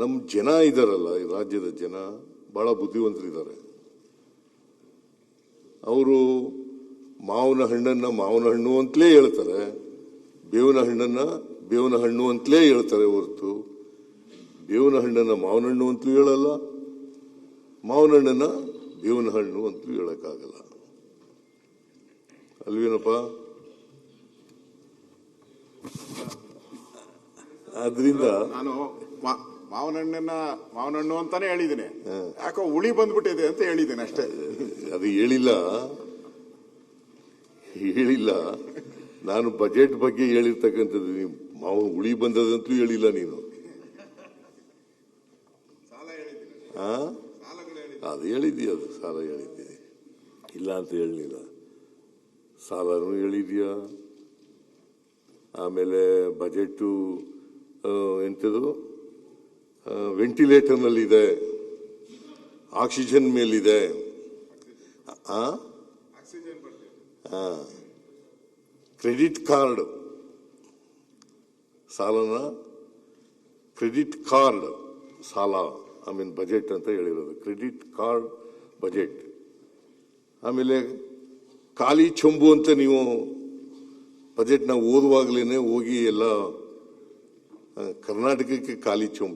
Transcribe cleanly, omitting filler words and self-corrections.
ನಮ್ಮ ಜನ ಇದಾರಲ್ಲ, ಈ ರಾಜ್ಯದ ಜನ ಬಹಳ ಬುದ್ಧಿವಂತರಿದ್ದಾರೆ. ಅವರು ಮಾವಿನ ಹಣ್ಣನ್ನ ಮಾವಿನ ಹಣ್ಣು ಅಂತಲೇ ಹೇಳ್ತಾರೆ, ಬೇವಿನ ಹಣ್ಣನ್ನ ಬೇವಿನ ಹಣ್ಣು ಅಂತಲೇ ಹೇಳ್ತಾರೆ ಹೊರತು ಬೇವಿನ ಹಣ್ಣನ್ನ ಮಾವಿನ ಹಣ್ಣು ಅಂತಲೂ ಹೇಳಲ್ಲ, ಮಾವಿನ ಹಣ್ಣನ್ನ ಬೇವಿನ ಹಣ್ಣು ಅಂತಲೂ ಹೇಳಕ್ಕಾಗಲ್ಲ. ಅಲ್ವೇನಪ್ಪ? ಆದ್ರಿಂದ ನಾನು ಮಾವಿನ ಹಣ್ಣು ಅಂತಾನೆ ಹೇಳಿದ್ದೀನಿ, ಯಾಕೋ ಹುಳಿ ಬಂದ್ಬಿಟ್ಟಿದೆ ಅಂತ ಹೇಳಿದ್ದೀನಿ ಅಷ್ಟೇ. ಅದು ಹೇಳಿಲ್ಲ. ನಾನು ಬಜೆಟ್ ಬಗ್ಗೆ ಹೇಳಿರ್ತಕ್ಕಂಥದ್ದು, ನೀವು ಮಾವು ಹುಳಿ ಬಂದದಂತೂ ಹೇಳಿಲ್ಲ ನೀನು. ಅದು ಹೇಳಿದ್ದೀಯ, ಅದು ಸಾಲ ಹೇಳಿದ್ದೀನಿ, ಇಲ್ಲ ಅಂತ ಹೇಳಲಿಲ್ಲ. ಸಾಲನೂ ಹೇಳಿದ್ಯಾ, ಆಮೇಲೆ ಬಜೆಟು ಎಂಥದ್ದು ವೆಂಟಿಲೇಟರ್ನಲ್ಲಿದೆ, ಆಕ್ಸಿಜನ್ ಮೇಲಿದೆ, ಕ್ರೆಡಿಟ್ ಕಾರ್ಡ್ ಸಾಲನ ಕ್ರೆಡಿಟ್ ಕಾರ್ಡ್ ಸಾಲ ಬಜೆಟ್ ಅಂತ ಹೇಳಿರೋದು, ಕ್ರೆಡಿಟ್ ಕಾರ್ಡ್ ಬಜೆಟ್. ಆಮೇಲೆ ಖಾಲಿ ಚೊಂಬು ಅಂತ ನೀವು ಬಜೆಟ್ನ ಓದುವಾಗಲೇ ಹೋಗಿ ಎಲ್ಲ ಕರ್ನಾಟಕಕ್ಕೆ ಖಾಲಿ ಚೊಂಬು